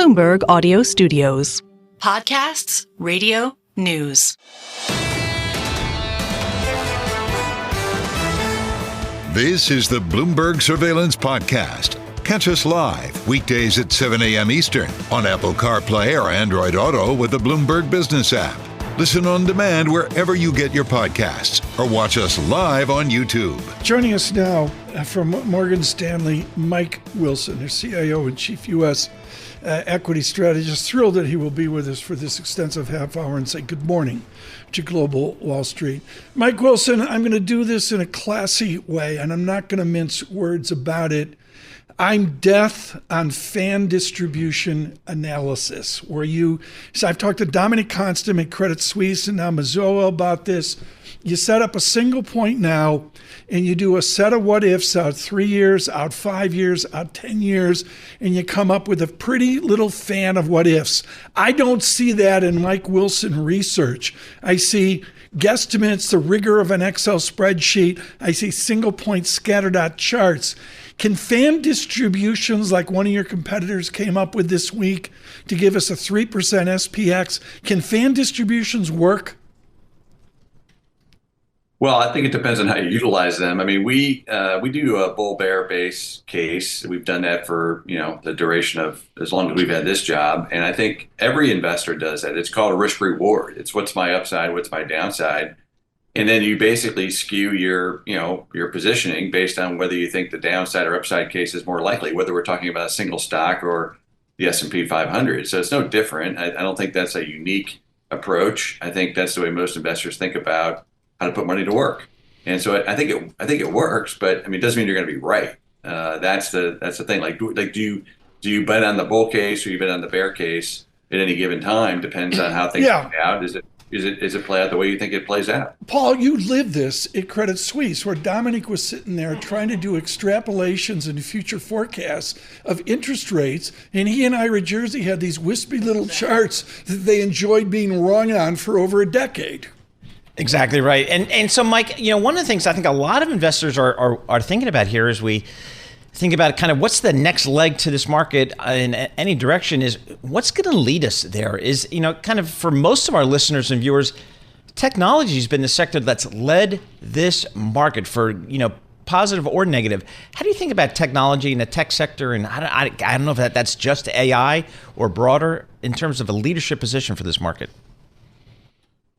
Bloomberg Audio Studios. Podcasts, radio, news. This is the Bloomberg Surveillance Podcast. Catch us live weekdays at 7 a.m. Eastern on Apple CarPlay or Android Auto with the Bloomberg Business app. Listen on demand wherever you get your podcasts or watch us live on YouTube. Joining us now from Morgan Stanley, Mike Wilson, their CIO and Chief U.S. Equity Strategist. Thrilled that he will be with us for this extensive half hour and say good morning to Global Wall Street. Mike Wilson, I'm going to do this in a classy way, and I'm not going to mince words about it. I'm death on fan distribution analysis, so I've talked to Dominic Constant at Credit Suisse and now Mizuho about this. You set up a single point now, and you do a set of what ifs out 3 years, out 5 years, out 10 years, and you come up with a pretty little fan of what ifs. I don't see that in Mike Wilson research. I see guesstimates, the rigor of an Excel spreadsheet. I see single point scattered out charts. Can fan distributions like one of your competitors came up with this week to give us a 3% SPX, can fan distributions work? Well, I think it depends on how you utilize them. I mean, we do a bull bear base case. We've done that for, the duration of as long as we've had this job. And I think every investor does that. It's called a risk reward. It's what's my upside, what's my downside. And then you basically skew your positioning based on whether you think the downside or upside case is more likely, whether we're talking about a single stock or the S&P 500. So it's no different. I don't think that's a unique approach. I think that's the way most investors think about how to put money to work. And so I think it works, but I mean, it doesn't mean you're going to be right. That's the thing. Like do you bet on the bull case or you bet on the bear case at any given time? Depends on how things play out. Is it play out the way you think it plays out? Paul, you lived this at Credit Suisse, where Dominic was sitting there trying to do extrapolations and future forecasts of interest rates, and he and Ira Jersey had these wispy little charts that they enjoyed being wrong on for over a decade. Exactly right. And so, Mike, one of the things I think a lot of investors are thinking about here as we think about kind of what's the next leg to this market in any direction is what's going to lead us there is, kind of for most of our listeners and viewers, technology has been the sector that's led this market for, positive or negative. How do you think about technology in the tech sector? And I don't know if that's just AI or broader in terms of a leadership position for this market.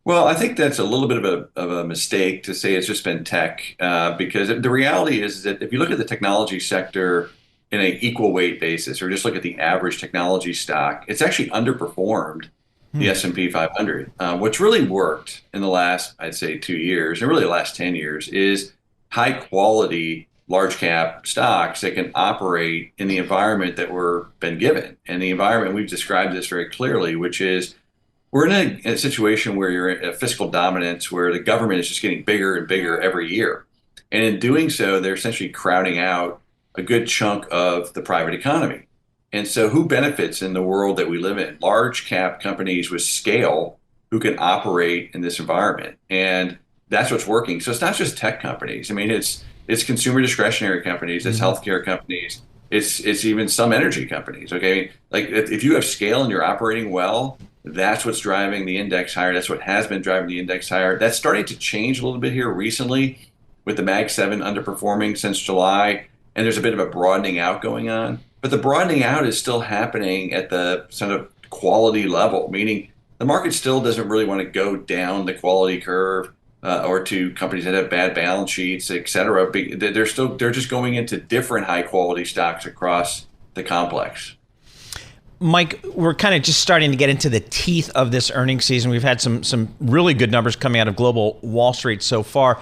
Well, I think that's a little bit of a mistake to say it's just been tech, because the reality is that if you look at the technology sector in an equal weight basis, or just look at the average technology stock, it's actually underperformed the S&P 500. What's really worked in the last, I'd say, 2 years, and really the last 10 years, is high quality, large cap stocks that can operate in the environment that we're been given. And the environment, we've described this very clearly, which is we're in a situation where you're in a fiscal dominance where the government is just getting bigger and bigger every year. And in doing so, they're essentially crowding out a good chunk of the private economy. And so who benefits in the world that we live in? Large cap companies with scale who can operate in this environment. And that's what's working. So it's not just tech companies. I mean, it's consumer discretionary companies, it's healthcare companies, it's even some energy companies. Okay. Like if you have scale and you're operating well, that's what's driving the index higher. That's what has been driving the index higher. That's starting to change a little bit here recently with the Mag 7 underperforming since July. And there's a bit of a broadening out going on. But the broadening out is still happening at the sort of quality level, meaning the market still doesn't really want to go down the quality curve or to companies that have bad balance sheets, et cetera. They're just going into different high quality stocks across the complex. Mike, we're kind of just starting to get into the teeth of this earnings season. We've had some really good numbers coming out of global Wall Street so far.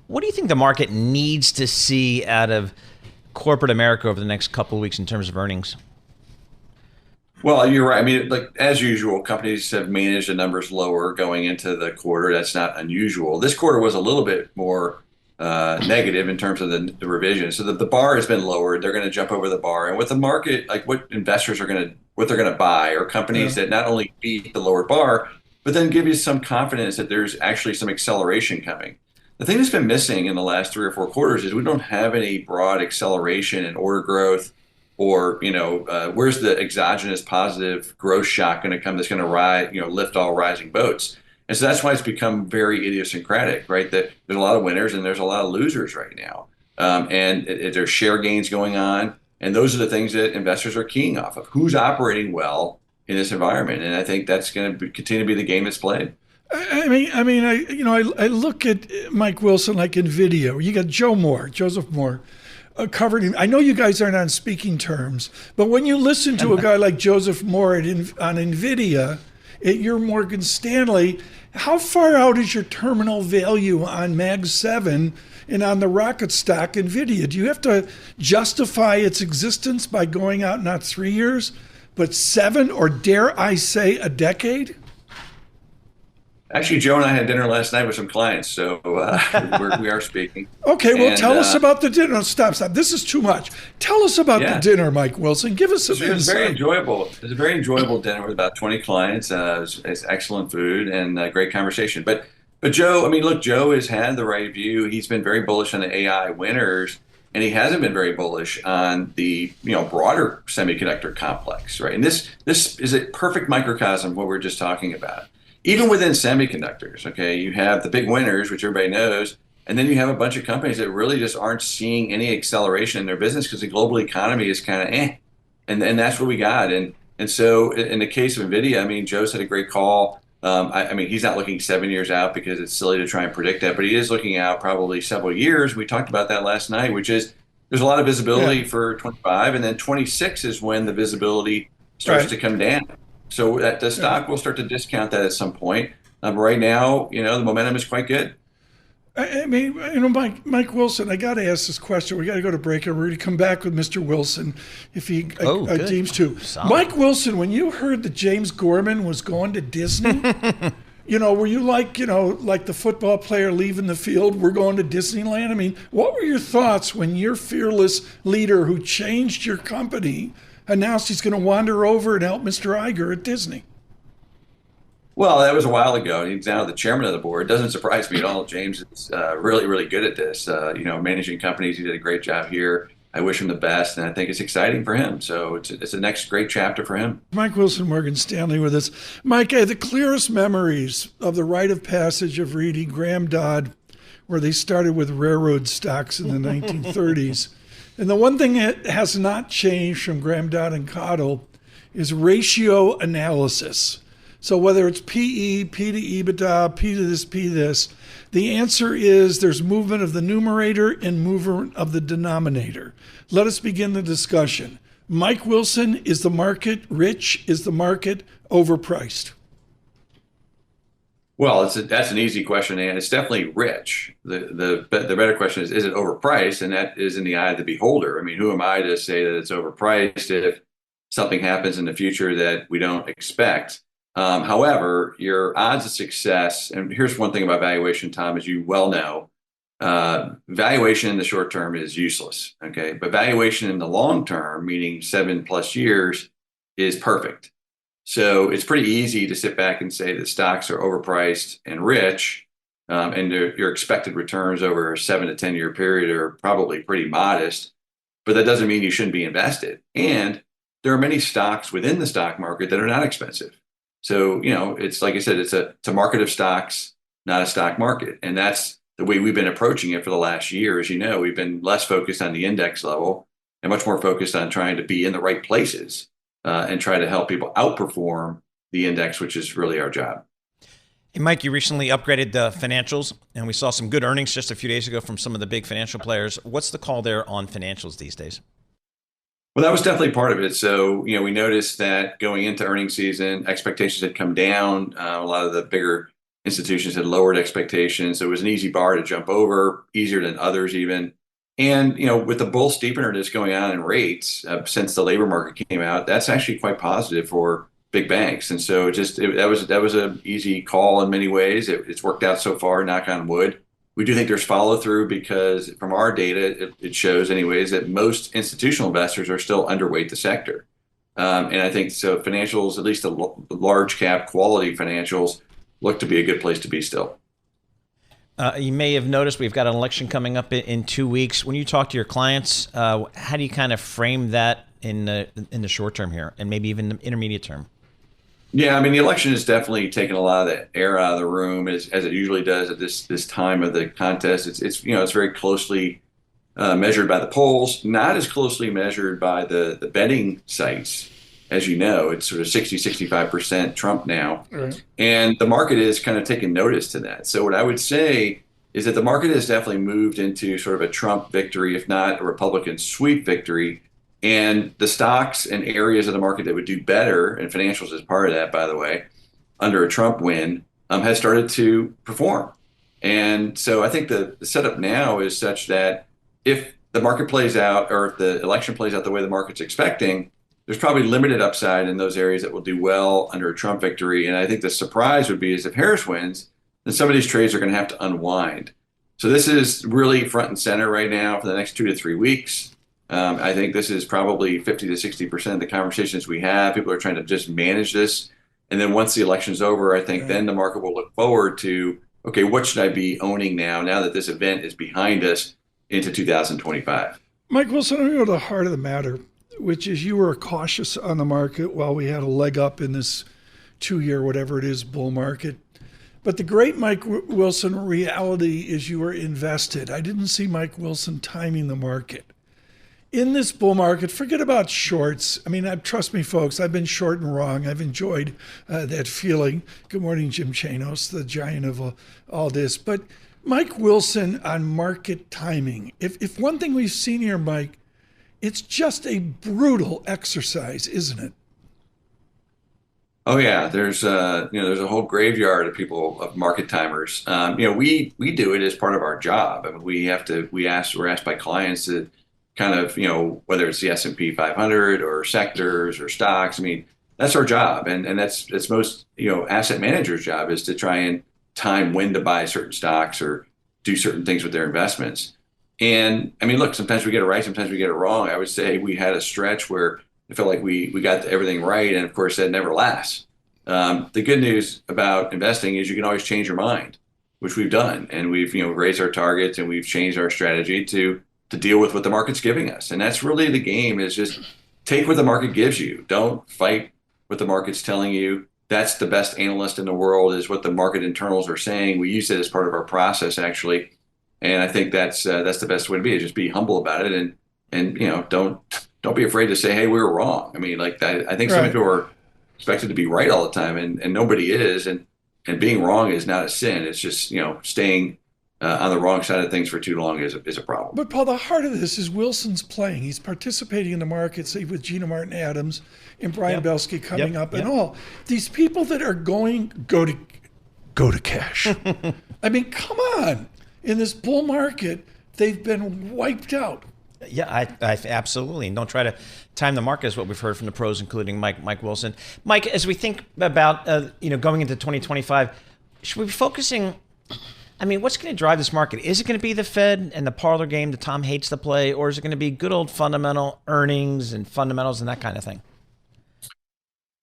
What do you think the market needs to see out of corporate America over the next couple of weeks in terms of earnings? Well, you're right. I mean, like as usual, companies have managed the numbers lower going into the quarter. That's not unusual. This quarter was a little bit more negative in terms of the revision. So the bar has been lowered. They're going to jump over the bar. And with the market, like what investors what they're going to buy are companies that not only beat the lower bar, but then give you some confidence that there's actually some acceleration coming. The thing that's been missing in the last 3 or 4 quarters is we don't have any broad acceleration in order growth or where's the exogenous positive growth shock going to come that's going to rise, lift all rising boats. And so that's why it's become very idiosyncratic, right? That there's a lot of winners and there's a lot of losers right now. There's share gains going on. And those are the things that investors are keying off of. Who's operating well in this environment? And I think that's going to continue to be the game that's played. I look at Mike Wilson like NVIDIA. You got Joseph Moore, covered him. I know you guys aren't on speaking terms, but when you listen to a guy like Joseph Moore on NVIDIA, at your Morgan Stanley, how far out is your terminal value on Mag 7 and on the rocket stock NVIDIA? Do you have to justify its existence by going out not 3 years, but 7, or dare I say a decade? Actually, Joe and I had dinner last night with some clients, so we are speaking. Okay, well, tell us about the dinner. No, stop. This is too much. Tell us about the dinner, Mike Wilson. Give us some insight. It was very enjoyable. It was a very enjoyable dinner with about 20 clients. It's excellent food and great conversation. But Joe, look, Joe has had the right view. He's been very bullish on the AI winners, and he hasn't been very bullish on the broader semiconductor complex, right? And this is a perfect microcosm of what we were just talking about. Even within semiconductors, okay, you have the big winners, which everybody knows, and then you have a bunch of companies that really just aren't seeing any acceleration in their business because the global economy is kind of and that's what we got. And so in the case of NVIDIA, Joe said a great call. He's not looking 7 years out because it's silly to try and predict that, but he is looking out probably several years. We talked about that last night, which is there's a lot of visibility for 25, and then 26 is when the visibility starts to come down. So that the stock will start to discount that at some point. But right now, the momentum is quite good. Mike Wilson, I got to ask this question. We got to go to break, and we're going to come back with Mr. Wilson if he deems to. Solid. Mike Wilson, when you heard that James Gorman was going to Disney, were you like the football player leaving the field, we're going to Disneyland? What were your thoughts when your fearless leader who changed your company announced he's going to wander over and help Mr. Iger at Disney? Well, that was a while ago. He's now the chairman of the board. It doesn't surprise me at all. James is really, really good at this. Managing companies. He did a great job here. I wish him the best, and I think it's exciting for him. So it's the next great chapter for him. Mike Wilson, Morgan Stanley with us. Mike, I have the clearest memories of the rite of passage of reading Graham Dodd, where they started with railroad stocks in the 1930s. And the one thing that has not changed from Graham Dodd and Cottle is ratio analysis. So whether it's PE, P to EBITDA, P to this, the answer is there's movement of the numerator and movement of the denominator. Let us begin the discussion. Mike Wilson, is the market rich? Is the market overpriced? Well, that's an easy question, and it's definitely rich. The better question is it overpriced? And that is in the eye of the beholder. Who am I to say that it's overpriced if something happens in the future that we don't expect? However, your odds of success, and here's one thing about valuation, Tom, as you well know, valuation in the short term is useless, okay? But valuation in the long term, meaning 7+ years, is perfect. So it's pretty easy to sit back and say that stocks are overpriced and rich, and your expected returns over a 7 to 10 year period are probably pretty modest, but that doesn't mean you shouldn't be invested. And there are many stocks within the stock market that are not expensive. So, it's like I said, it's a market of stocks, not a stock market. And that's the way we've been approaching it for the last year. As you know, we've been less focused on the index level and much more focused on trying to be in the right places and try to help people outperform the index, which is really our job. Hey, Mike, you recently upgraded the financials, and we saw some good earnings just a few days ago from some of the big financial players. What's the call there on financials these days? Well, that was definitely part of it. So, we noticed that going into earnings season, expectations had come down. A lot of the bigger institutions had lowered expectations. So it was an easy bar to jump over, easier than others even. And, with the bull steepener that's going on in rates since the labor market came out, that's actually quite positive for big banks. And so that was an easy call in many ways. It's worked out so far, knock on wood. We do think there's follow through because from our data, it shows anyways that most institutional investors are still underweight the sector. And I think so financials, at least the large cap quality financials, look to be a good place to be still. You may have noticed we've got an election coming up in 2 weeks. When you talk to your clients, how do you kind of frame that in the short term here, and maybe even the intermediate term? Yeah, I mean, the election has definitely taken a lot of the air out of the room, as it usually does at this time of the contest. It's it's very closely measured by the polls, not as closely measured by the betting sites. As you know, it's sort of 65% Trump now. Right. And the market is kind of taking notice to that. So what I would say is that the market has definitely moved into sort of a Trump victory, if not a Republican sweep victory. And the stocks and areas of the market that would do better, and financials is part of that, by the way, under a Trump win, has started to perform. And so I think the setup now is such that if the market plays out, or if the election plays out the way the market's expecting, there's probably limited upside in those areas that will do well under a Trump victory. And I think the surprise would be is if Harris wins, then some of these trades are going to have to unwind. So this is really front and center right now for the next 2 to 3 weeks. I think this is probably 50 to 60% of the conversations we have. People are trying to just manage this. And then once the election's over, I think then the market will look forward to, okay, what should I be owning now that this event is behind us into 2025? Mike Wilson, I'm going to go to the heart of the matter, which is you were cautious on the market while we had a leg up in this 2-year, whatever it is, bull market. But the great Mike Wilson reality is you were invested. I didn't see Mike Wilson timing the market. In this bull market, forget about shorts. I mean, trust me, folks, I've been short and wrong. I've enjoyed that feeling. Good morning, Jim Chanos, the giant of all this. But Mike Wilson on market timing. If one thing we've seen here, Mike, it's just a brutal exercise, isn't it? Oh yeah, there's a whole graveyard of people, of market timers. We do it as part of our job. I mean, we're asked by clients to kind of, whether it's the S&P 500 or sectors or stocks. I mean, that's our job, and that's most asset managers' job, is to try and time when to buy certain stocks or do certain things with their investments. And I mean, look, sometimes we get it right, sometimes we get it wrong. I would say we had a stretch where I felt like we got everything right, and of course that never lasts. The good news about investing is you can always change your mind, which we've done, and we've raised our targets and we've changed our strategy to deal with what the market's giving us. And that's really the game, is just take what the market gives you. Don't fight what the market's telling you. That's the best analyst in the world, is what the market internals are saying. We use it as part of our process, actually. And I think that's the best way to be, is just be humble about it, and don't be afraid to say, hey, we were wrong. I mean, like that, I think some people are expected to be right all the time, and nobody is, and being wrong is not a sin. It's just staying on the wrong side of things for too long is a problem. But Paul, the heart of this is Wilson's playing. He's participating in the market, say with Gina Martin Adams and Brian Belski coming up, and all these people that are go to cash. I mean, come on. In this bull market, they've been wiped out. Yeah, I absolutely. And don't try to time the market, is what we've heard from the pros, including Mike Wilson. Mike, as we think about going into 2025, should we be focusing? I mean, what's going to drive this market? Is it going to be the Fed and the parlor game that Tom hates to play, or is it going to be good old fundamental earnings and fundamentals and that kind of thing?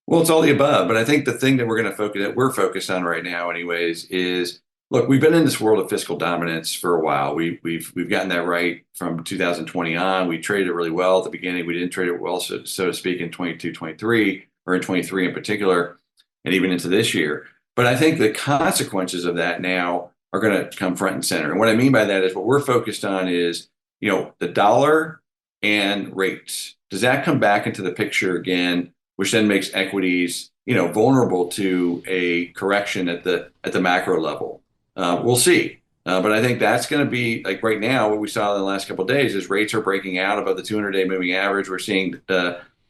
Well, it's all the above. But I think the thing that we're focused on right now, anyways, is, look, we've been in this world of fiscal dominance for a while. We've gotten that right from 2020 on. We traded it really well at the beginning. We didn't trade it well, so to speak, in 22, 23, or in 23 in particular, and even into this year. But I think the consequences of that now are going to come front and center. And what I mean by that is, what we're focused on is, the dollar and rates. Does that come back into the picture again, which then makes equities, vulnerable to a correction at the macro level? We'll see. But I think that's going to be, like right now, what we saw in the last couple of days is rates are breaking out above the 200-day moving average. We're seeing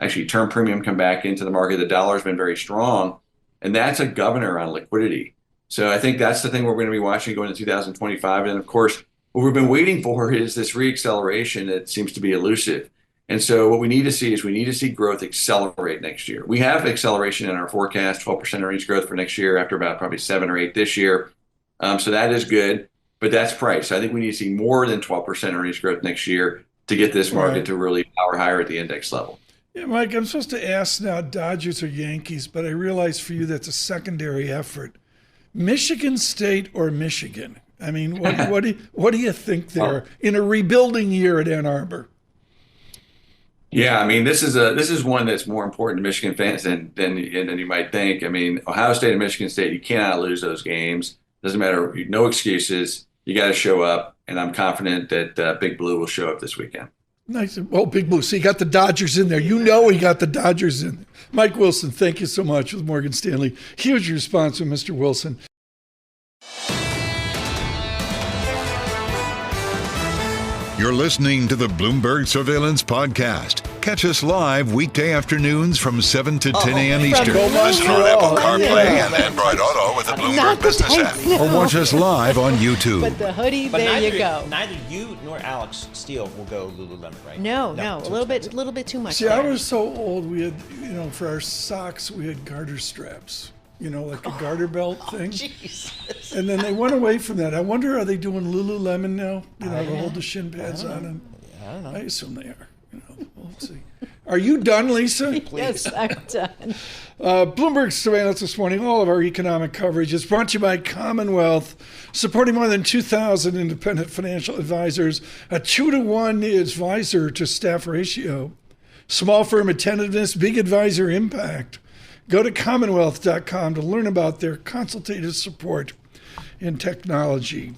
actually term premium come back into the market. The dollar's been very strong, and that's a governor on liquidity. So I think that's the thing we're going to be watching going into 2025. And of course, what we've been waiting for is this reacceleration that seems to be elusive. And so what we need to see is growth accelerate next year. We have acceleration in our forecast, 12% earnings growth for next year after about probably 7 or 8 this year. So that is good, but that's price. I think we need to see more than 12% earnings growth next year to get this market to really power higher at the index level. Yeah, Mike, I'm supposed to ask now Dodgers or Yankees, but I realize for you that's a secondary effort. Michigan State or Michigan? I mean, what do you think there in a rebuilding year at Ann Arbor? Yeah, I mean, this is one that's more important to Michigan fans than you might think. I mean, Ohio State and Michigan State, you cannot lose those games. Doesn't matter, no excuses. You got to show up, and I'm confident that Big Blue will show up this weekend. Nice. Oh, Big Blue. So you got the Dodgers in there. You know he got the Dodgers in. Mike Wilson, thank you so much with Morgan Stanley. Huge response from Mr. Wilson. You're listening to the Bloomberg Surveillance Podcast. Catch us live weekday afternoons from 7 to 10 a.m. Eastern. Listen on Apple CarPlay and Android Auto with the Bloomberg Business app. Or watch us live on YouTube. But the hoodie, there you go. Neither you nor Alex Steele will go Lululemon, right? No, a little bit too much. See, I was so old, we had, for our socks, we had garter straps. Like a garter belt thing. Jesus. And then they went away from that. I wonder, are they doing Lululemon now? To hold the shin pads on? And I don't know. I assume they are. We'll see. Are you done, Lisa? Yes, I'm done. Bloomberg Surveillance this morning, all of our economic coverage is brought to you by Commonwealth, supporting more than 2,000 independent financial advisors, a 2-to-1 advisor to staff ratio, small firm attentiveness, big advisor impact. Go to commonwealth.com to learn about their consultative support in technology.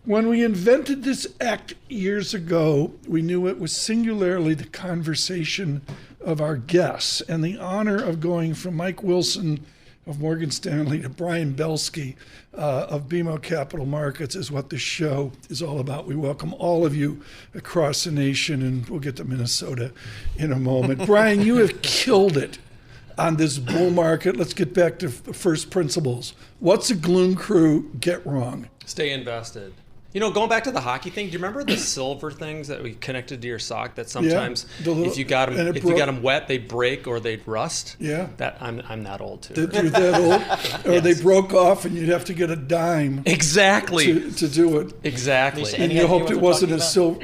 When we invented this act years ago, we knew it was singularly the conversation of our guests, and the honor of going from Mike Wilson of Morgan Stanley to Brian Belski of BMO Capital Markets is what this show is all about. We welcome all of you across the nation, and we'll get to Minnesota in a moment. Brian, you have killed it on this bull market. Let's get back to first principles. What's the gloom crew get wrong? Stay invested. Going back to the hockey thing, do you remember the silver things that we connected to your sock that sometimes if you got them wet, they'd break or they'd rust? Yeah. I'm that old too. You're that old? Or they broke off and you'd have to get a dime. Exactly. To do it. Exactly. Lisa, And you hoped it wasn't a silver.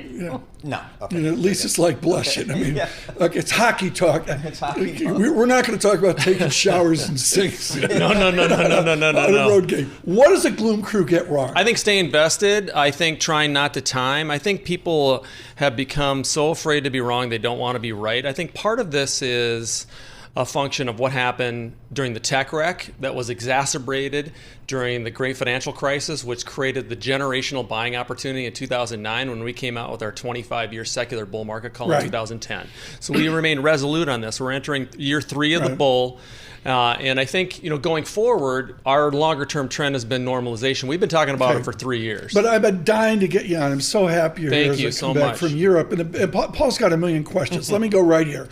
No. Okay. At least it's like blushing. I mean, look, it's hockey talk. It's hockey talk. We're not going to talk about taking showers and sinks. No. On a road game. What does the gloom crew get wrong? I think stay invested. I think trying not to time. I think people have become so afraid to be wrong, they don't want to be right. I think part of this is a function of what happened during the tech wreck that was exacerbated during the great financial crisis, which created the generational buying opportunity in 2009 when we came out with our 25-year secular bull market call in 2010. So we remain resolute on this. We're entering year 3 of the bull. And I think, going forward, our longer-term trend has been normalization. We've been talking about it for 3 years. But I've been dying to get you on. I'm so happy you're here as I come back from Europe. And Paul's got a million questions. Let me go right here.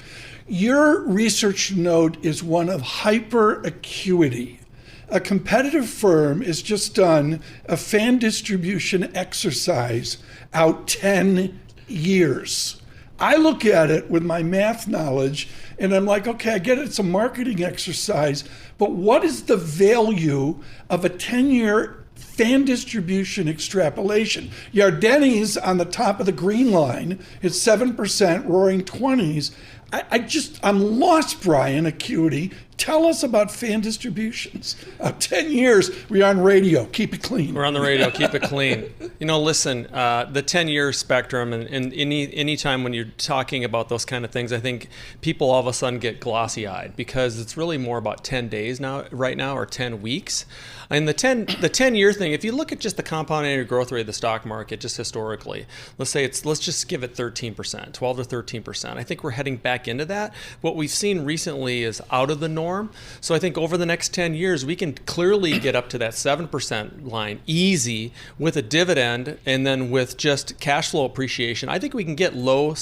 Your research note is one of hyper acuity. A competitive firm has just done a fan distribution exercise out 10 years. I look at it with my math knowledge and I'm like, okay, I get it. It's a marketing exercise, but what is the value of a 10-year fan distribution extrapolation? Yardeni's on the top of the green line. It's 7%, roaring 20s. I'm lost, Brian, acuity. Tell us about fan distributions. 10 years, we're on radio. Keep it clean. We're on the radio. Keep it clean. Listen, the 10-year spectrum, and any time when you're talking about those kind of things, I think people all of a sudden get glossy-eyed because it's really more about 10 days right now, or 10 weeks. And the 10-year thing, if you look at just the compound annual growth rate of the stock market, just historically, let's just give it 13%, 12 to 13%. I think we're heading back into that. What we've seen recently is out of the norm. So I think over the next 10 years, we can clearly get up to that 7% line easy with a dividend, and then with just cash flow appreciation, I think we can get low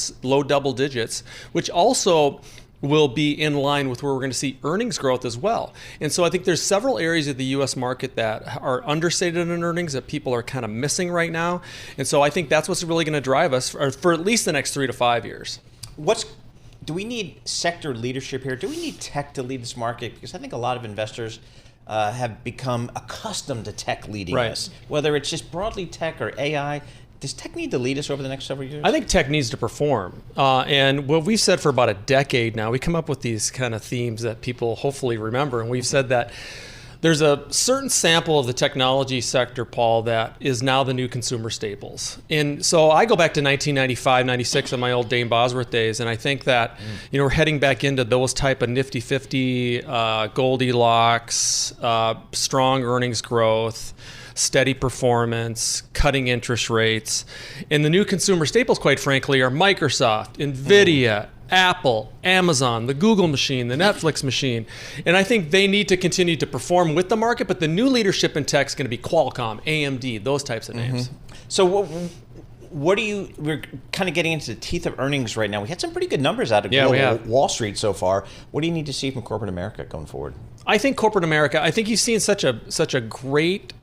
double digits, which also will be in line with where we're going to see earnings growth as well. And so I think there's several areas of the U.S. market that are understated in earnings that people are kind of missing right now. And so I think that's what's really going to drive us for at least the next 3 to 5 years. Do we need sector leadership here? Do we need tech to lead this market? Because I think a lot of investors have become accustomed to tech leading us, whether it's just broadly tech or AI. Does tech need to lead us over the next several years? I think tech needs to perform. And what we've said for about a decade now, we come up with these kind of themes that people hopefully remember. And we've said that There's a certain sample of the technology sector, Paul, that is now the new consumer staples. And so I go back to 1995, 96 in my old Dane Bosworth days, and I think that we're heading back into those type of nifty 50, Goldilocks, strong earnings growth, steady performance, cutting interest rates. And the new consumer staples, quite frankly, are Microsoft, NVIDIA, Apple, Amazon, the Google machine, the Netflix machine. And I think they need to continue to perform with the market, but the new leadership in tech is going to be Qualcomm, AMD, those types of names. So we're kind of getting into the teeth of earnings right now. We had some pretty good numbers out of Wall Street so far. What do you need to see from corporate America going forward? I think corporate America, I think you've seen such a great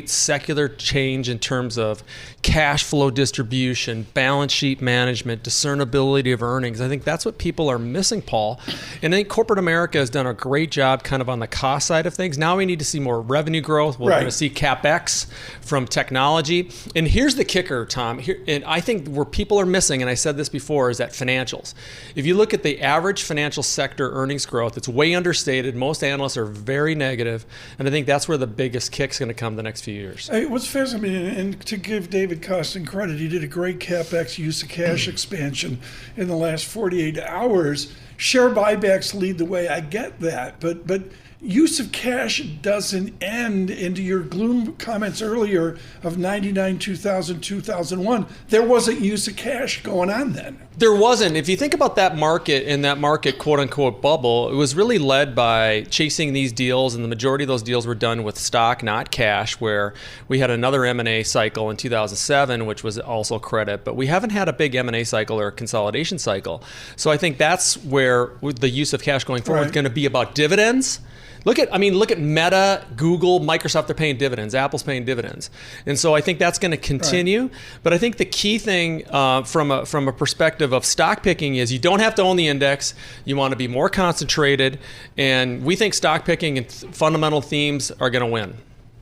secular change in terms of cash flow distribution, balance sheet management, discernibility of earnings. I think that's what people are missing, Paul. And I think corporate America has done a great job kind of on the cost side of things. Now we need to see more revenue growth. We're going to see CapEx from technology. And here's the kicker, Tom. And I think where people are missing, and I said this before, is that financials. If you look at the average financial sector earnings growth, it's way understated. Most analysts are very negative. And I think that's where the biggest kick's going to come the next few years. What's fascinating, and to give David Costin credit, he did a great CapEx use of cash expansion in the last 48 hours. Share buybacks lead the way, I get that, but use of cash doesn't end. Into your gloom comments earlier of 99, 2000, 2001, there wasn't use of cash going on then. There wasn't. If you think about that market and that market quote unquote bubble, it was really led by chasing these deals, and the majority of those deals were done with stock, not cash, where we had another M&A cycle in 2007, which was also credit, but we haven't had a big M&A cycle or a consolidation cycle. So I think that's where the use of cash going forward is going to be about dividends. Look at Meta, Google, Microsoft, they're paying dividends. Apple's paying dividends. And so I think that's going to continue. Right. But I think the key thing from a perspective of stock picking is you don't have to own the index. You want to be more concentrated. And we think stock picking and fundamental themes are going to win.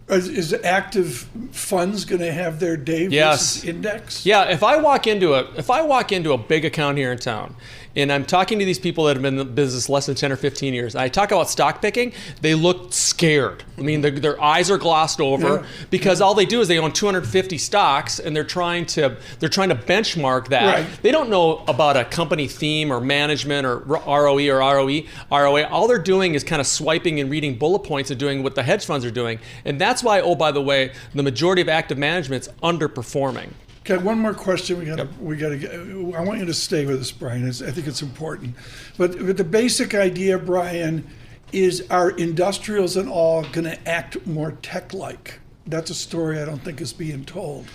Is active funds going to have their day versus index? Yeah, if I walk into a big account here in town, and I'm talking to these people that have been in the business less than 10 or 15 years, and I talk about stock picking, they look scared. I mean, their eyes are glossed over because all they do is they own 250 stocks, and they're trying to benchmark that. Right. They don't know about a company theme or management or ROE or ROA. All they're doing is kind of swiping and reading bullet points and doing what the hedge funds are doing, and that's why, oh, by the way, the majority of active management's underperforming. Okay, one more question. We got to get. I want you to stay with us, Brian. I think it's important. But the basic idea, Brian, is are industrials and all going to act more tech-like? That's a story I don't think is being told.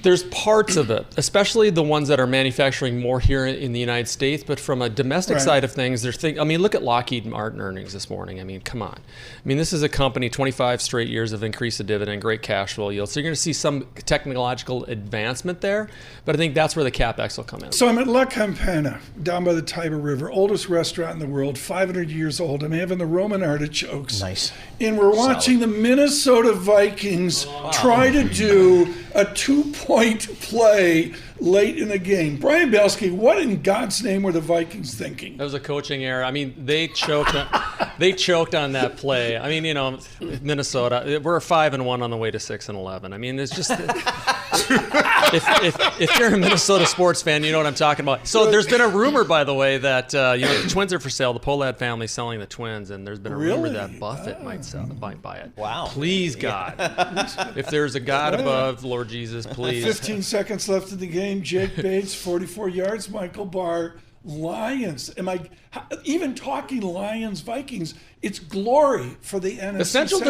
There's parts of it, especially the ones that are manufacturing more here in the United States. But from a domestic side of things, look at Lockheed Martin earnings this morning. I mean, come on. I mean, this is a company, 25 straight years of increased dividend, great cash flow yield. So you're going to see some technological advancement there. But I think that's where the CapEx will come in. So I'm at La Campana, down by the Tiber River, oldest restaurant in the world, 500 years old. I'm having the Roman artichokes. Nice. And we're watching the Minnesota Vikings try to do a 2-point play late in the game. Brian Belski, what in God's name were the Vikings thinking? That was a coaching error. I mean, they choked on that play. I mean, Minnesota, we're 5-1 on the way to 6-11. I mean, it's just if you're a Minnesota sports fan, you know what I'm talking about. So there's been a rumor, by the way, that the Twins are for sale. The Pohlad family is selling the Twins, and there's been a rumor that Buffett might buy it. Wow! Please, God, if there's a God above, Lord Jesus, please. 15 seconds left in the game. Jake Bates, 44 yards. Michael Barr, Lions. Am I even talking Lions, Vikings? It's glory for the NFC Central.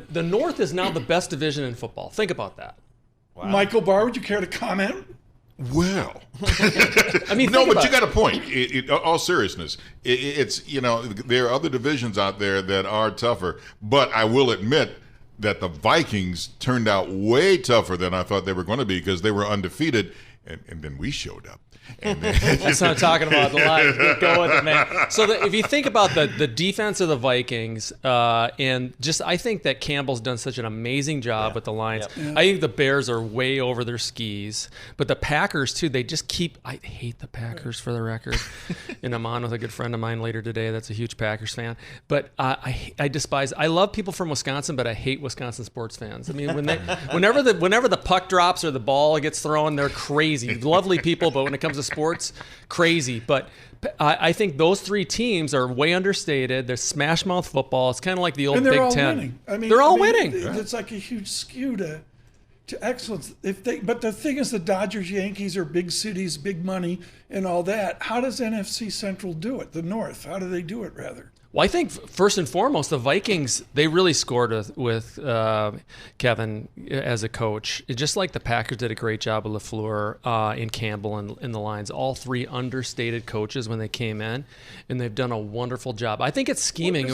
The North is now the best division in football. Think about that. Wow. Michael Barr, would you care to comment? Well, I mean, no, but you got a point. All seriousness, it's there are other divisions out there that are tougher, but I will admit that the Vikings turned out way tougher than I thought they were going to be because they were undefeated, and then we showed up. That's what I'm talking about. The Lions. Go with it, man. So if you think about the defense of the Vikings, and just I think that Campbell's done such an amazing job with the Lions. Yep. I think the Bears are way over their skis, but the Packers too. They just keep. I hate the Packers for the record, and I'm on with a good friend of mine later today that's a huge Packers fan. But I despise. I love people from Wisconsin, but I hate Wisconsin sports fans. I mean, whenever the puck drops or the ball gets thrown, they're crazy. Lovely people, but when it comes to sports, crazy. But I think those three teams are way understated. They're smash mouth football. It's kind of like the old Big Ten. Winning. They're all winning. It's like a huge skew to excellence. But the thing is, the Dodgers, Yankees are big cities, big money, and all that. How does NFC Central do it? The North, how do they do it, rather? Well, I think first and foremost, the Vikings, they really scored with Kevin as a coach. Just like the Packers did a great job with LaFleur and Campbell and the Lions. All three understated coaches when they came in, and they've done a wonderful job. I think it's scheming.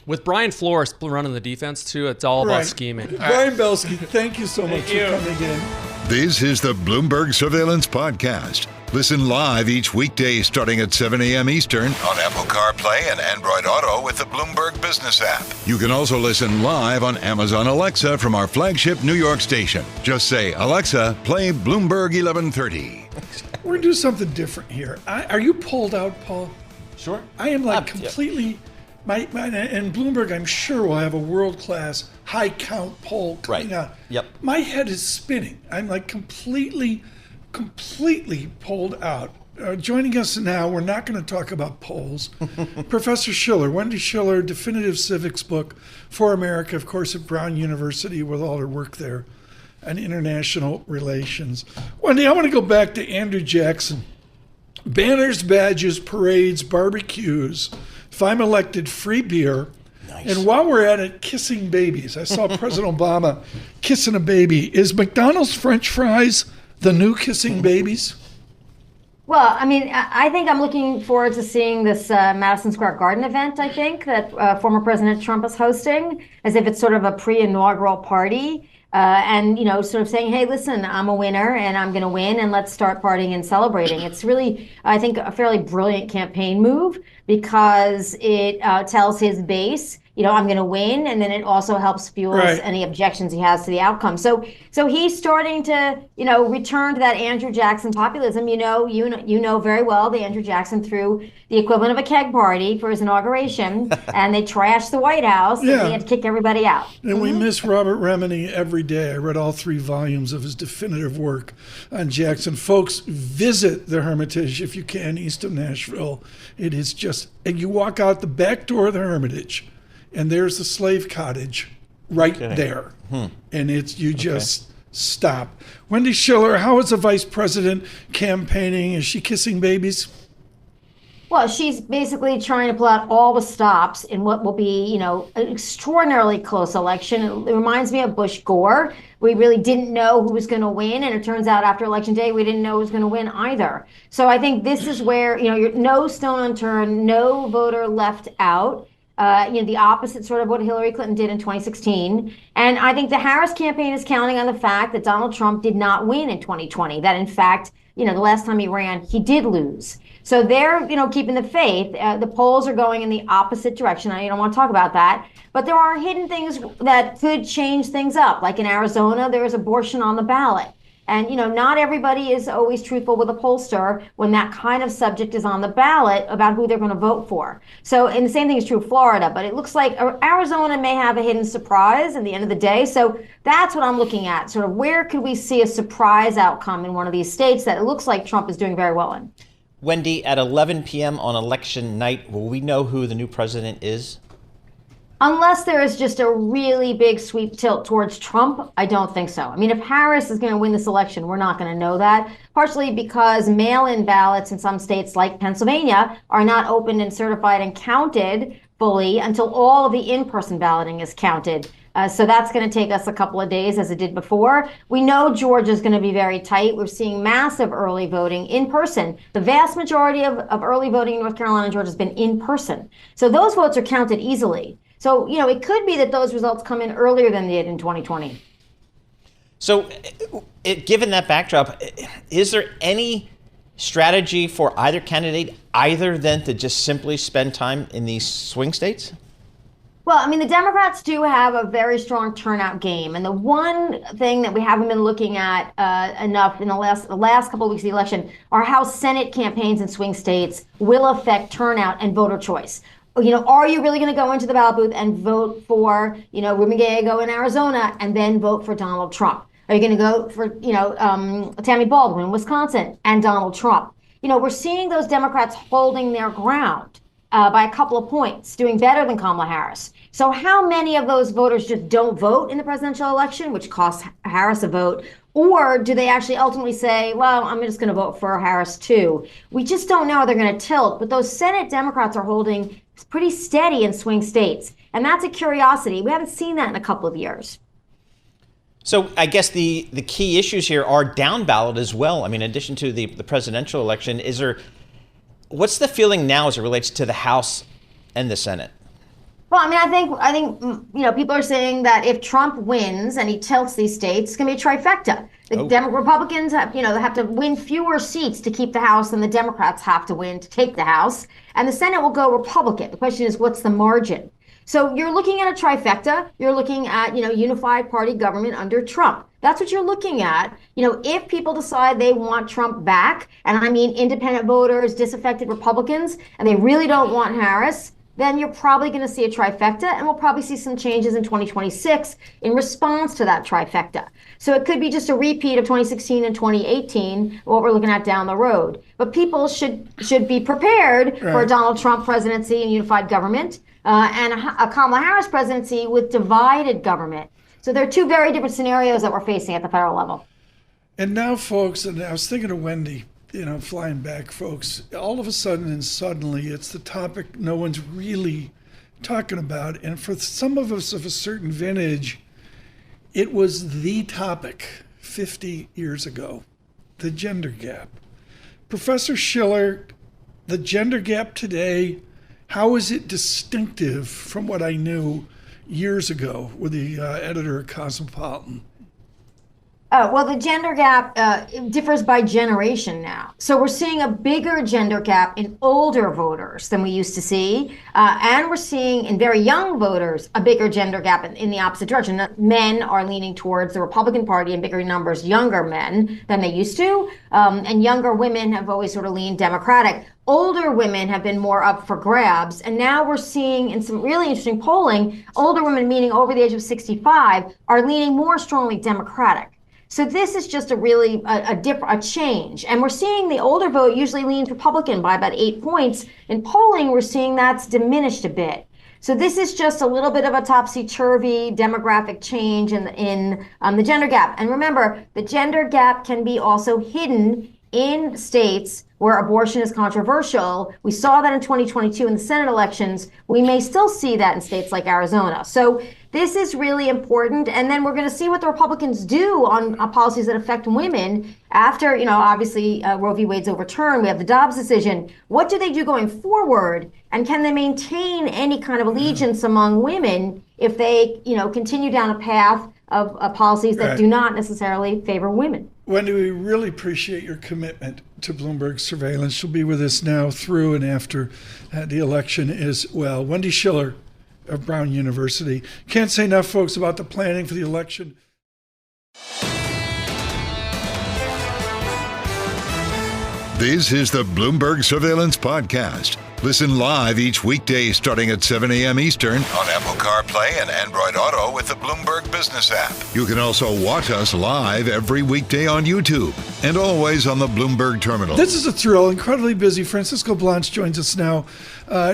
With Brian Flores running the defense, too, it's all about scheming. Brian Belski, thank you so much for coming in. This is the Bloomberg Surveillance Podcast. Listen live each weekday starting at 7 a.m. Eastern on Apple CarPlay and Android Auto with the Bloomberg Business app. You can also listen live on Amazon Alexa from our flagship New York station. Just say, Alexa, play Bloomberg 1130. We're going to do something different here. Are you pulled out, Paul? Sure. I am completely... and Bloomberg, I'm sure, will have a world-class high-count poll coming out. Yep. My head is spinning. I'm like completely pulled out. Joining us now, we're not going to talk about polls. Professor Schiller, Wendy Schiller, Definitive Civics book for America, of course, at Brown University with all her work there on international relations. Wendy, I want to go back to Andrew Jackson. Banners, badges, parades, barbecues. If I'm elected, free beer. Nice. And while we're at it, kissing babies. I saw President Obama kissing a baby. Is McDonald's French fries the new kissing babies? Well, I mean, I think I'm looking forward to seeing this Madison Square Garden event, I think, that former President Trump is hosting, as if it's sort of a pre-inaugural party. And, you know, sort of saying, hey, listen, I'm a winner and I'm going to win and let's start partying and celebrating. It's really, I think, a fairly brilliant campaign move because it tells his base, you know, I'm going to win. And then it also helps fuel any objections he has to the outcome. So he's starting to, you know, return to that Andrew Jackson populism. You know very well that Andrew Jackson threw the equivalent of a keg party for his inauguration and they trashed the White House and they had to kick everybody out. And we miss Robert Remini every day. I read all 3 volumes of his definitive work on Jackson. Folks, visit the Hermitage if you can, east of Nashville. It is just, and you walk out the back door of the Hermitage, and there's the slave cottage right there. And it's you just stop. Wendy Schiller, how is the vice president campaigning? Is she kissing babies? Well, she's basically trying to pull out all the stops in what will be, you know, an extraordinarily close election. It reminds me of Bush Gore. We really didn't know who was going to win, and it turns out after Election Day, we didn't know who was going to win either. So I think this is where, you know, you're no stone unturned, no voter left out. You know, the opposite sort of what Hillary Clinton did in 2016. And I think the Harris campaign is counting on the fact that Donald Trump did not win in 2020, that in fact, you know, the last time he ran, he did lose. So they're, you know, keeping the faith. The polls are going in the opposite direction. I don't want to talk about that. But there are hidden things that could change things up. Like in Arizona, there is abortion on the ballot. And, you know, not everybody is always truthful with a pollster when that kind of subject is on the ballot about who they're going to vote for. So, and the same thing is true of Florida, but it looks like Arizona may have a hidden surprise at the end of the day. So that's what I'm looking at. Sort of where could we see a surprise outcome in one of these states that it looks like Trump is doing very well in? Wendy, at 11 p.m. on election night, will we know who the new president is? Unless there is just a really big sweep tilt towards Trump, I don't think so. I mean, if Harris is going to win this election, we're not going to know that, partially because mail-in ballots in some states like Pennsylvania are not opened and certified and counted fully until all of the in-person balloting is counted. So that's going to take us a couple of days, as it did before. We know Georgia is going to be very tight. We're seeing massive early voting in person. The vast majority of early voting in North Carolina and Georgia has been in person. So those votes are counted easily. So, you know, it could be that those results come in earlier than they did in 2020. So given that backdrop, is there any strategy for either candidate, either than to just simply spend time in these swing states? Well, I mean, the Democrats do have a very strong turnout game. And the one thing that we haven't been looking at enough in the last couple of weeks of the election are how Senate campaigns in swing states will affect turnout and voter choice. You know, are you really going to go into the ballot booth and vote for, you know, Ruben Gallego in Arizona and then vote for Donald Trump? Are you going to go for, you know, Tammy Baldwin in Wisconsin and Donald Trump? You know, we're seeing those Democrats holding their ground by a couple of points, doing better than Kamala Harris. So how many of those voters just don't vote in the presidential election, which costs Harris a vote? Or do they actually ultimately say, well, I'm just going to vote for Harris too? We just don't know how they're going to tilt. But those Senate Democrats are holding pretty steady in swing states. And that's a curiosity. We haven't seen that in a couple of years. So I guess the key issues here are down ballot as well. I mean, in addition to the presidential election, what's the feeling now as it relates to the House and the Senate? Well, I mean, I think you know, people are saying that if Trump wins and he tilts these states, it's going to be a trifecta. The Republicans have to win fewer seats to keep the House, and the Democrats have to win to take the House, and the Senate will go Republican. The question is, what's the margin? So you're looking at a trifecta. You're looking at, you know, unified party government under Trump. That's what you're looking at. You know, if people decide they want Trump back, and I mean independent voters, disaffected Republicans, and they really don't want Harris, then you're probably going to see a trifecta, and we'll probably see some changes in 2026 in response to that trifecta. So it could be just a repeat of 2016 and 2018, what we're looking at down the road. But people should be prepared for a Donald Trump presidency and unified government, and a Kamala Harris presidency with divided government. So there are two very different scenarios that we're facing at the federal level. And now, folks, and I was thinking of Wendy, you know, flying back, folks, all of a sudden and suddenly it's the topic no one's really talking about. And for some of us of a certain vintage, it was the topic 50 years ago, the gender gap. Professor Schiller, the gender gap today, how is it distinctive from what I knew years ago with the editor of Cosmopolitan? Well, the gender gap differs by generation now. So we're seeing a bigger gender gap in older voters than we used to see. And we're seeing in very young voters a bigger gender gap in the opposite direction. Men are leaning towards the Republican Party in bigger numbers, younger men than they used to. And younger women have always sort of leaned Democratic. Older women have been more up for grabs. And now we're seeing in some really interesting polling, older women, meaning over the age of 65, are leaning more strongly Democratic. So this is just a really a change. And we're seeing the older vote usually leans Republican by about 8 points. In polling, we're seeing that's diminished a bit. So this is just a little bit of a topsy-turvy demographic change in the gender gap. And remember, the gender gap can be also hidden in states where abortion is controversial. We saw that in 2022 in the Senate elections. We may still see that in states like Arizona. So this is really important. And then we're going to see what the Republicans do on policies that affect women after, you know, obviously Roe v. Wade's overturned. We have the Dobbs decision. What do they do going forward? And can they maintain any kind of allegiance among women if they, you know, continue down a path of policies that do not necessarily favor women? Wendy, we really appreciate your commitment to Bloomberg surveillance. She'll be with us now through and after the election as well. Wendy Schiller of Brown University. Can't say enough, folks, about the planning for the election. This is the Bloomberg Surveillance Podcast. Listen live each weekday starting at 7 a.m. Eastern on Apple CarPlay and Android Auto with the Bloomberg Business app. You can also watch us live every weekday on YouTube and always on the Bloomberg Terminal. This is a thrill, incredibly busy. Francisco Blanch joins us now,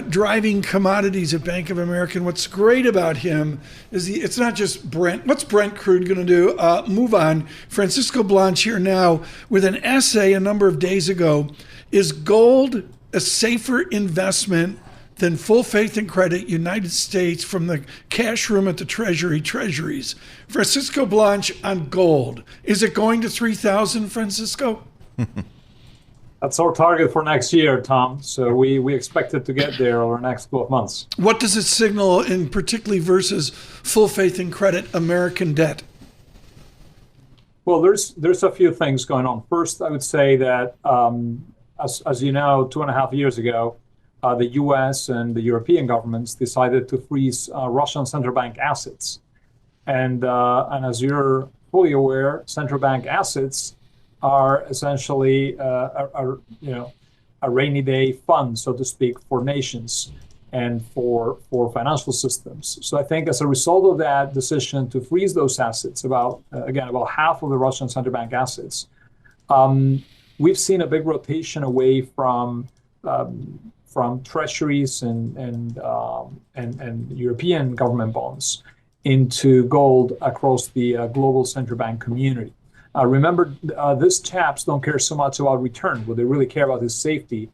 driving commodities at Bank of America. And what's great about him is it's not just Brent. What's Brent Crude going to do? Move on. Francisco Blanch here now with an essay a number of days ago. Is gold a safer investment than full faith and credit United States from the cash room at the Treasuries? Francisco Blanch on gold. Is it going to 3,000, Francisco? That's our target for next year, Tom. So we expect it to get there over the next 12 months. What does it signal, in particularly versus full faith and credit American debt? Well, there's a few things going on. First, I would say that as you know, 2.5 years ago, the U.S. and the European governments decided to freeze Russian central bank assets. And as you're fully aware, central bank assets are essentially a rainy day fund, so to speak, for nations and for financial systems. So I think as a result of that decision to freeze those assets, about half of the Russian central bank assets, we've seen a big rotation away from treasuries and European government bonds into gold across the global central bank community. Remember, these chaps don't care so much about return. What they really care about is safety.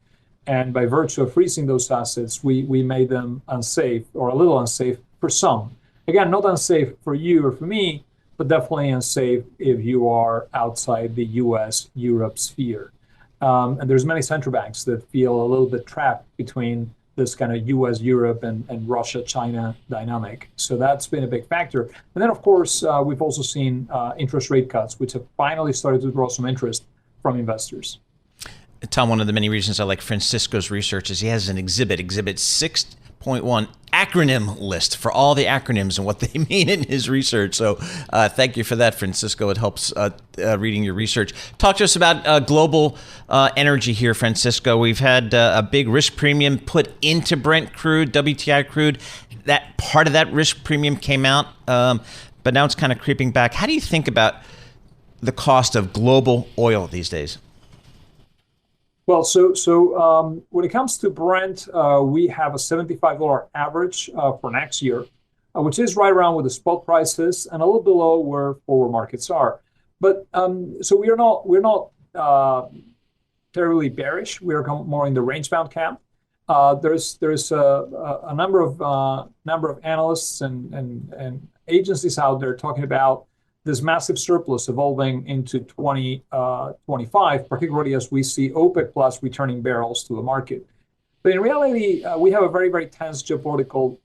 And by virtue of freezing those assets, we made them unsafe, or a little unsafe for some. Again, not unsafe for you or for me, but definitely unsafe if you are outside the US-Europe sphere. And there's many central banks that feel a little bit trapped between this kind of US-Europe and Russia-China dynamic. So that's been a big factor. And then, of course, we've also seen interest rate cuts, which have finally started to draw some interest from investors. Tom, one of the many reasons I like Francisco's research is he has an exhibit 6.1 acronym list for all the acronyms and what they mean in his research. So thank you for that, Francisco. It helps reading your research. Talk to us about global energy here, Francisco. We've had a big risk premium put into Brent crude, WTI crude. That part of that risk premium came out, but now it's kind of creeping back. How do you think about the cost of global oil these days? Well, so when it comes to Brent, we have a $75 average for next year, which is right around where the spot price is and a little below where forward markets are. But so we're not terribly bearish. We are more in the range-bound camp. There's a number of analysts and agencies out there talking about this massive surplus evolving into 2025, particularly as we see OPEC Plus returning barrels to the market. But in reality, we have a very, very tense geopolitical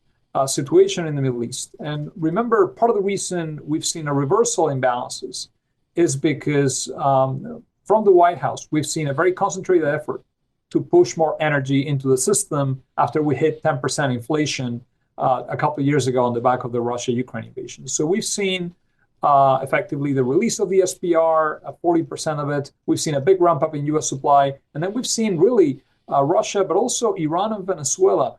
situation in the Middle East. And remember, part of the reason we've seen a reversal in balances is because from the White House, we've seen a very concentrated effort to push more energy into the system after we hit 10% inflation a couple of years ago on the back of the Russia-Ukraine invasion. So we've seen effectively the release of the SPR, 40% of it. We've seen a big ramp up in U.S. supply. And then we've seen really Russia, but also Iran and Venezuela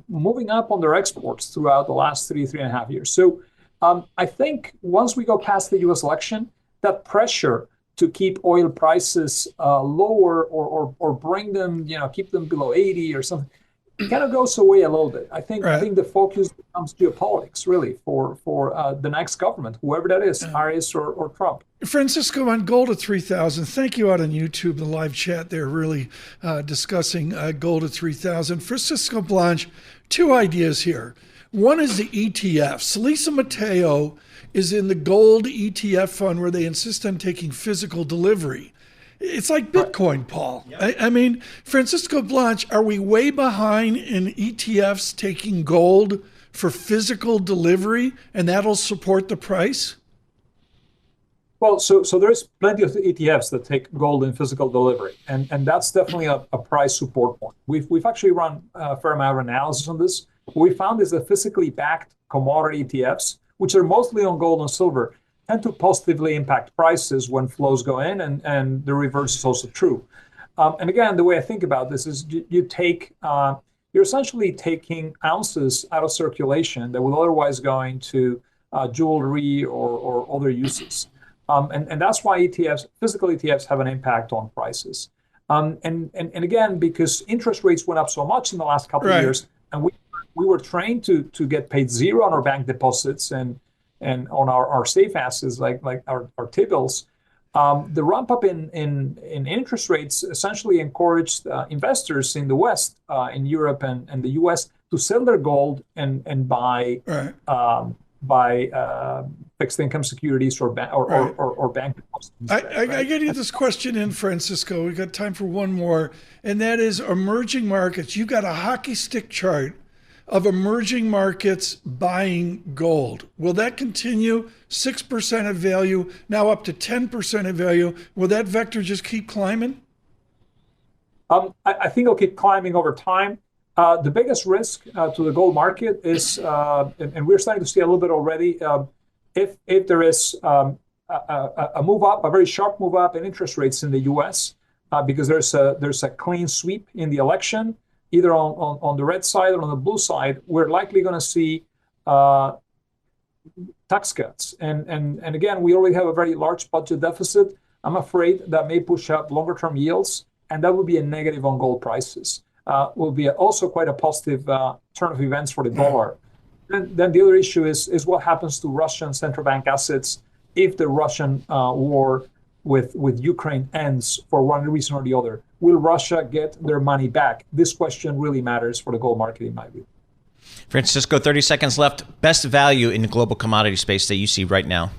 moving up on their exports throughout the last 3.5 years. So I think once we go past the U.S. election, that pressure to keep oil prices lower or bring them, keep them below 80 or something, it kind of goes away a little bit. I think the focus becomes geopolitics, really, for the next government, whoever that is, Harris or Trump. Francisco, on gold at 3,000, thank you out on YouTube, the live chat there, really discussing gold at 3,000. Francisco Blanch, two ideas here. One is the ETFs. Lisa Mateo is in the gold ETF fund where they insist on taking physical delivery. It's like Bitcoin, Paul. Yep. I mean, Francisco Blanch, are we way behind in ETFs taking gold for physical delivery, and that'll support the price? Well, so there's plenty of ETFs that take gold in physical delivery, and that's definitely a price support point. We've actually run a fair amount of analysis on this. What we found is that physically backed commodity ETFs, which are mostly on gold and silver, tend to positively impact prices when flows go in, and the reverse is also true. And again, the way I think about this is you're essentially taking ounces out of circulation that would otherwise go into jewelry or other uses. And that's why physical ETFs have an impact on prices. And again, because interest rates went up so much in the last couple of years, and we were trained to get paid zero on our bank deposits and on our safe assets like our T-bills, the ramp up in interest rates essentially encouraged investors in the West, in Europe and the U.S. to sell their gold and buy fixed income securities or bank deposits. I get you this question in, Francisco. We got time for one more, and that is emerging markets. You got a hockey stick chart of emerging markets buying gold. Will that continue? 6% of value, now up to 10% of value. Will that vector just keep climbing? I think it'll keep climbing over time. The biggest risk to the gold market is, and we're starting to see a little bit already, if there is a move up, a very sharp move up in interest rates in the U.S., because there's a clean sweep in the election, either on the red side or on the blue side, we're likely going to see tax cuts. And again, we already have a very large budget deficit. I'm afraid that may push up longer-term yields, and that would be a negative on gold prices. Will be also quite a positive turn of events for the dollar. Then the other issue is what happens to Russian central bank assets if the Russian war with Ukraine ends for one reason or the other. Will Russia get their money back? This question really matters for the gold market, in my view. Francisco, 30 seconds left. Best value in the global commodity space that you see right now?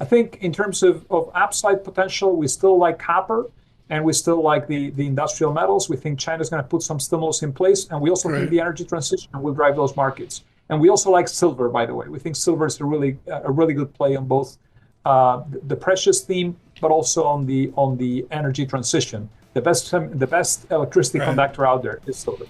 I think in terms of upside potential, we still like copper, and we still like the industrial metals. We think China's going to put some stimulus in place, and we also think the energy transition will drive those markets. And we also like silver, by the way. We think silver is a really good play on both the precious theme, but also on the energy transition. The best electricity conductor out there is silver.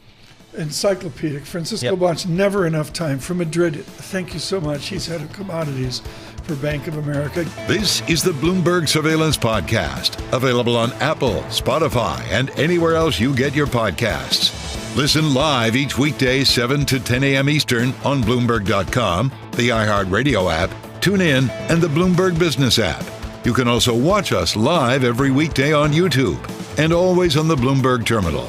Encyclopedic. Francisco Blanch, never enough time. From Madrid, thank you so much. He's head of commodities for Bank of America. This is the Bloomberg Surveillance Podcast, available on Apple, Spotify, and anywhere else you get your podcasts. Listen live each weekday 7 to 10 a.m. Eastern on Bloomberg.com, the iHeartRadio app, TuneIn, and the Bloomberg Business app. You can also watch us live every weekday on YouTube and always on the Bloomberg Terminal.